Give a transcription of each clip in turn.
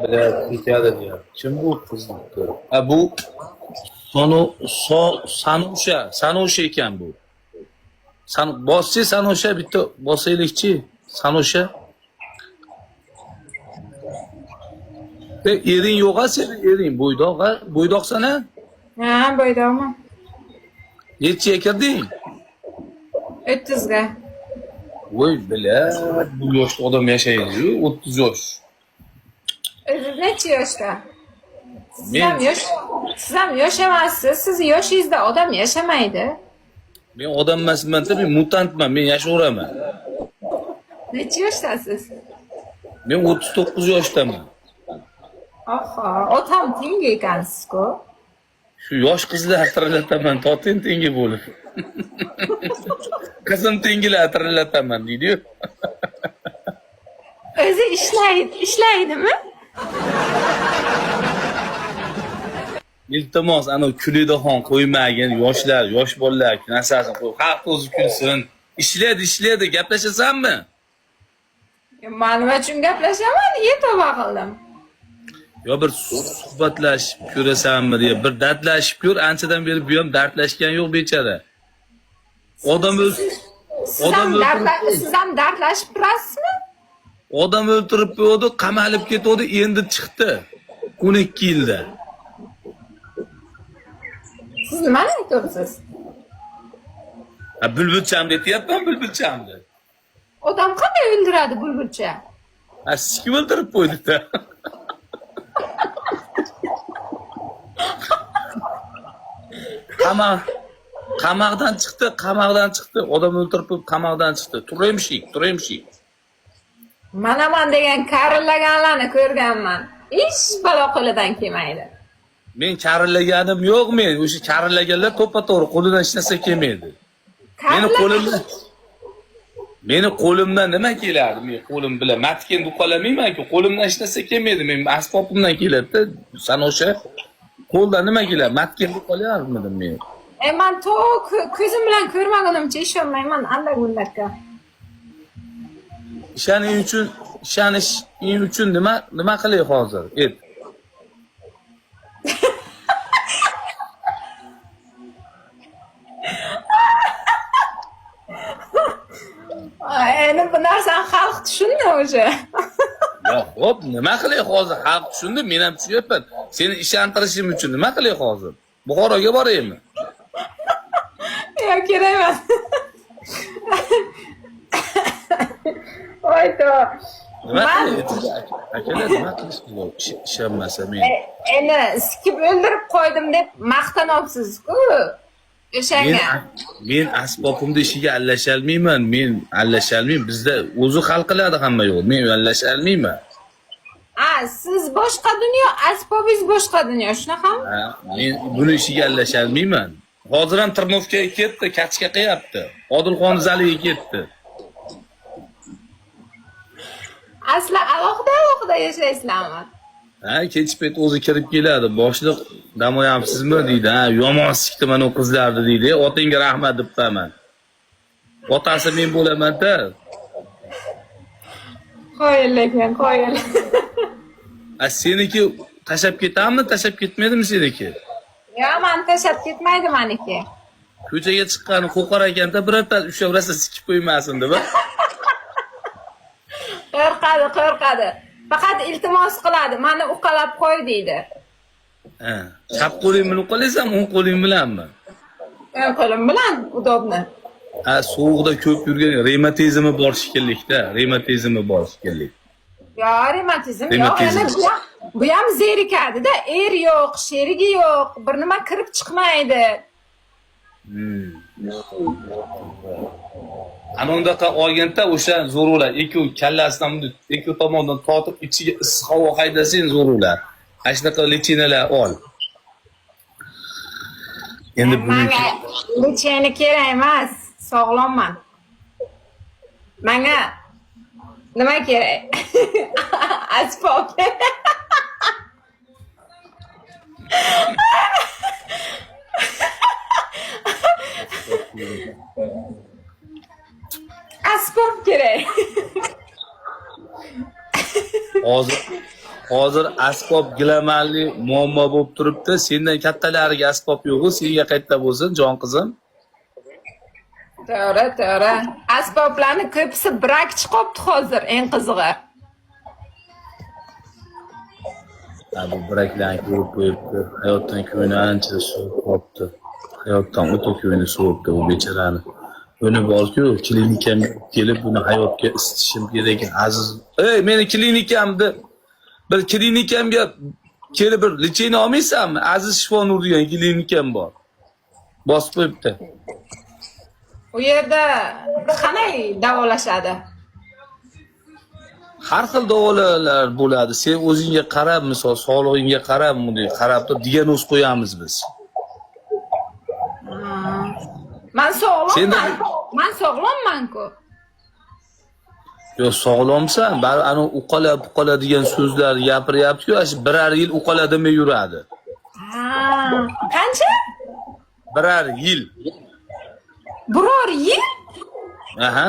bilan ketadi deyapti. Kim bu qizni? Ha bu Sanusha ekan bu. Boschi Sanusha bitta bosaylikchi Sanusha. Ering yo'q-a sening ering bo'ydoq-a? Bo'ydoqsan-a? Ha, bo'ydoqman. Nechiga kirding? 30 ga. Voy bilat, bu yoshda odam yashaydi-yu, 30 yosh. O'zingiz necha yoshda? Siz ham yosh emassiz. Siz yoshingizda odam yashamaydi. Men odam emasman-da, men mutantman, men yashayveraman. Necha yoshdasiz? Men 39 yoshdaman. Oho, otam tengi ekansiz-ku. Shu yosh qizlar atirlataman, totin tengi bo'lib. Qizim tengilar atirlataman deydi-yu. O'zi ishlaydimi? Iltimos, ana kulida qo'ymagin, yosh bolalar narsasini qo'y. Xalq o'zi kulsin. Ishlaydi, gaplashasanmi? Men nima uchun gaplashaman? Tavba qildim. Yo bir suhbatlashib ko'rasanmi deya, bir dardlashib ko'r. Anchadan beri bu ham dardlashgan yo'q bechara. Siz ham dardlashib turasizmi? Odam o'ltirib qo'ydi, qamalib ketdi, endi chiqdi. 12 yilda. Siz nimani aytyapsiz? Ha bulbulcham deyapman, bulbulchamni. Odam qanday o'ldiradi bulbulcha? Ha siz kim o'ldirib qo'ydi-da? Qamoqdan chiqdi. Odam o'ldirib qo'yib qamoqdan chiqdi. Turemshik. Manaman degan karillaganlarni ko'rganman. Ish balo qo'lidan kelmaydi. Men karillaganim yo'q men. O'sha karillaganlar to'ppa-to'g'ri qo'lidan hech narsa kelmaydi. Meni qo'limdan nima keladi? Men qo'lim bilan matken duqalamayman-ku. Qo'limdan hech narsa kelmaydi. Men asbobimdan keladi-da. San o'sha qo'ldan nima keladi? Matken duqalayapmidim men. Men ko'zim bilan ko'rmagunimcha ishonmayman anda-gundakka. Ishonish uchun nima qilay hozir? Endi bu narsani xalq tushundi o'sha. Yo'q, xo'p, nima qilay hozir? Xalq tushundi, men ham tushunyapman. Seni ishontirishim uchun nima qilay hozir? Buxoroga boraymi? Yo'q, kerak emas. Oyto. Nima qilish ishonmasa men. Endi sikib o'ldirib qo'ydim deb maqtanyapsiz-ku. O'shanga. Men asbobimni ishiga aralasholmayman. Bizda o'zi hal qiladi hamma yo'q. Men aralasholmayman. Siz boshqa dunyo, asbobingiz boshqa dunyo, shunaqami? Men buni ishiga aralasholmayman. Hozir ham Tirnovkaga ketdi, kachka qilyapti. Odilxon zaliga ketdi. Asli alohida yashaysizlarmi? Kech payt o'zi kirib keladi. Boshliq damoyapsizmi deydi. Yomon sikdi mana o qizlarni deydi. Otingga rahmat debman. Otasi men bo'laman-da. Qo'yil. Seniki tashab ketammi, tashab ketmaydimi seniki? Yo'q, men tashab ketmaydi meniki. Ko'chaga chiqqani qo'qar ekanda, birorta ushlab sikib qo'ymasin deb. Qo'rqadi. Faqat iltimos qiladi. Meni uqalab qo'y deydi. Chap qo'ling bilan uqalaysanmi, o'ng qo'ling bilanmi? O'ng qo'lim bilan udobni. Sovuqda ko'p yurgan revmatizmi bor shekillikda, Yo'q, revmatizm yo'q. Bu ham zerikadi-da, yo'q, sherigi yo'q, bir nima kirib chiqmaydi. Ana undaqa olganda o'sha zo'rlar, kallasidan ikki tomondan tortib ichiga issiq havo haydasang zo'rlar. Shunaqa lechinalar ol. Endi buniki lechina kerak emas, sog'lomman. Menga nima kerak? Asbob. Asbob kerak. hozir asbob gilamanli muammo bo'lib turibdi. Sendan kattalariga asbob yo'q, senga qayerda bo'lsin, jon qizim? To'g'ri. Asboblarni ko'pisi brak chiqibdi hozir, eng qizig'i. Bu braklarni ko'rib qo'yibdi. Hayotdan ko'ngli ancha suvib qolibdi. Hayotdan o'ta ko'ngli suvibdi u bechorani. Buni borku, klinikaga kelib buni hayotga isitishim kerak aziz. Ey, meni klinikamda bir klinikamga kelib bir lecheniya olmaysanmi? Aziz Shifo-Nur degan klinikam bor. Bosib qo'yibdi. U yerda qanday davolashadi? Har xil davolar bo'ladi. Sen o'zingga qarab, misol sog'lig'ingga qarab, bunday qarab turib diagnoz qo'yamiz biz. Men sog'lomman. Men sog'lomman-ku. Yo, sog'lomsan, bari ana uqala degan so'zlar gapiryapti-ku, shu birar yil uqaladimay yuradi. Qancha? Birar yil. Biror yil? Aha.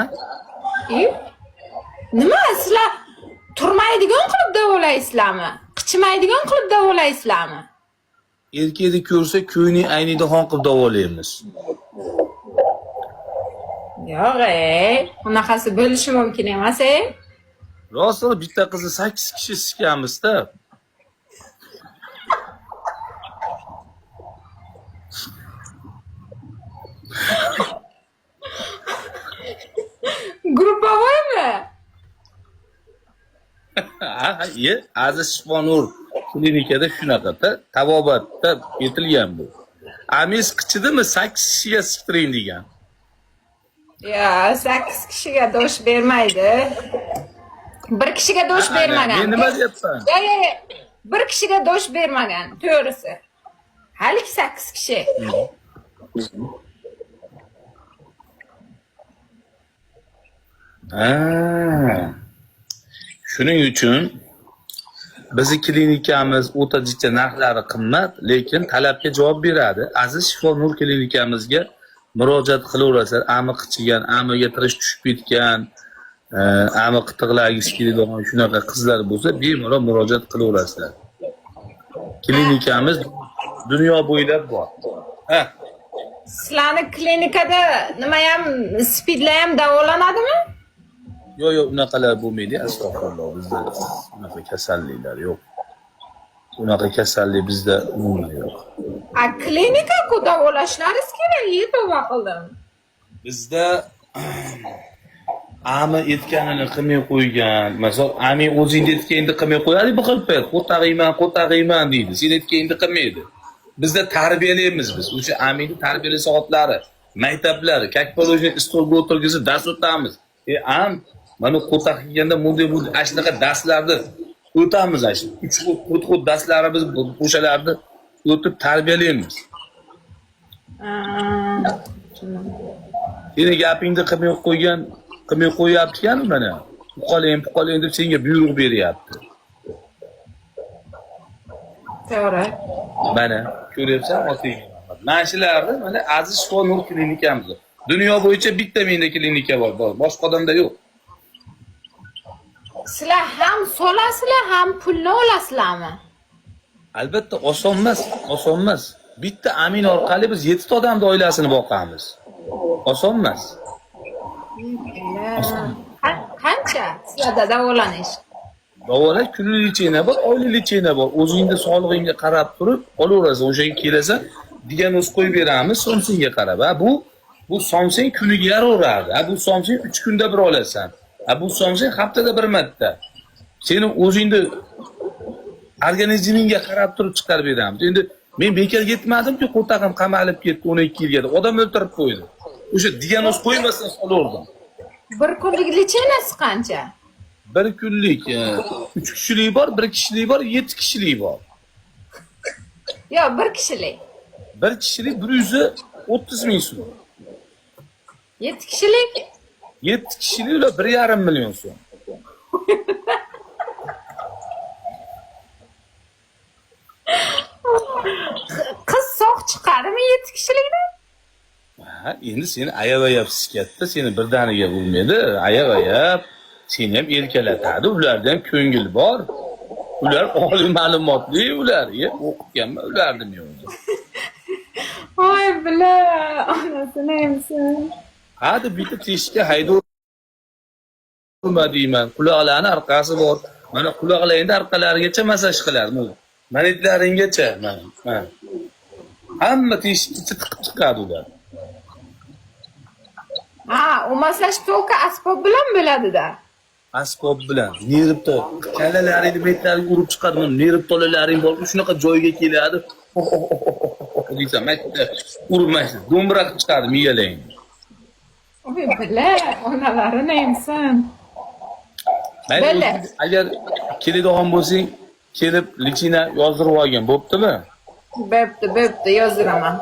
Nima sizlar turmaydigan qilib davolaysizlarmi? Qichmaydigan qilib davolaysizlarmi? Erkakni ko'rsa ko'ngli aynida xon qilib davolaymiz. Yo'q, bunaqasi bo'lishi mumkin emas, Rostmi, bitta qizni 8 kishi sikamizda. Gruppovoymi? Aziz Shifo-Nur klinikada shunaqada tabobatda yetilgan bu. Amis qichidimi 8 kishiga siktiring degan. Ya, 8 kishiga dosh bermaydi. Bir kishiga dosh bermagan. Men nima deyapman? Yo'q. Bir kishiga dosh bermagan, to'g'risi. Hali 8 kishi. Shuning uchun bizi klinikamiz o'ta jicha narxlari qimmat, lekin talabga javob beradi. Aziz Shifo-Nur klinikamizga murojaat qilaverasizlar. Ami qichigan, amiga tirish tushib ketgan, ami qitiqlagisi keladigan shunaqa qizlar bo'lsa, bemalol murojaat qilaverasizlar. Klinikamiz dunyo bo'ylab bor. Sizlarning klinikada nima ham spidlar ham davolanadimi? Yo'q, unaqalar bo'lmaydi. Astag'firulloh, bizda unaqa kasalliklar yo'q. Unaqa kasallik bizda umuman yo'q. Klinika-ku davolashlaringiz kerak, tavba qildim. Bizda ami aytganini qilmay qo'ygan. Masalan, ami o'zingni aytganingni qilmay qo'yadi, bu xil payt qo'tag'iyman deydi. Sen aytganingni qilmaydi. Bizda tarbiyalaymiz biz. O'sha amini tarbiyalash soatlari, maktablari, kakpolojnik stolga o'tirgizib dars o'tamiz. Mana qo'taq qilganda bunday ashnaqa darslarni o'tamiz. 3 darslarimiz o'shalarni o'tib tarbiyalaymiz. Seni gapingni qilmay qo'yapti-kan mana. Uqalang deb senga buyruq beryapti. To'g'ri. Mana ko'ryapsan, oting. Mana shularni mana Aziz Shifo-Nur klinikamiz. Dunyo bo'yicha bitta menda klinika bor, boshqa odamda yo'q. Sizlar ham solasizlar, ham pulni olasizlarmi? Albatta oson emas. Bitta amin orqali biz 7 ta odamning oilasini boqamiz. Oson emas. Qancha sizlarda davolanish? Davolash kunli lecheniya bor, oylik lecheniya bor. O'zingni sog'lig'ingga qarab turib olaverasan, o'shaga kelasan, diagnoz qo'yib beramiz, somsenga qarab. Bu somsen kuniga yaraveradi. Bu somsen 3 kunda bir olasan. Bu somsen haftada bir marta. Seni o'zingni organizmingga qarab turib chiqarib beramiz. Endi men bekor ketmadim-ku, qo'tag'im qamalib ketdi 12 yilga. Odam o'ltirib qo'ydi. O'sha diagnoz qo'ymasdan olaverdim. Bir kunlik lecheniyasi qancha? Bir kunlik 3 kishilik bor, 1 kishilik bor, 7 kishilik bor. Yo'q, 1 kishilik. 1 kishilik 130 ming so'm. 7 kishilik? 7 kishilik ular 1,5 million so'm. Qiz sog' chiqadimi 7 kishilikdan? Endi seni ayab sikatda, seni birdaniga bo'lmaydi. Ayab seni ham erkalatadi. Ularda ham ko'ngil bor. Ular oliy ma'lumotli ular. O'qiganman ularni men o'zi. Oy bila, onasini emsin. Hadi bitta teshikka haydovma deyman. Quloqlarni orqasi bor. Mana quloqlaringni orqalarigacha masaj qilardi. Manitlaringgacha. Mana. Hamma teshikka chiqib chiqadi ular. Ha, u masaj to'ka asbob bilan bo'ladi-da. Asbob bilan nerv tol. Kalalaringni betlarga urib chiqadi. Nerv tolalaring bor. Shunaqa joyga keladi. Deysan, mayda urmaysiz. Do'mbira qilib chiqadi miyalaringni. Oy bila, onalarini emsin. Mayli, agar keladigan bo'lsang, kelib lichina yozdirib olgan, bo'ptimi? Bo'pti, yoziraman.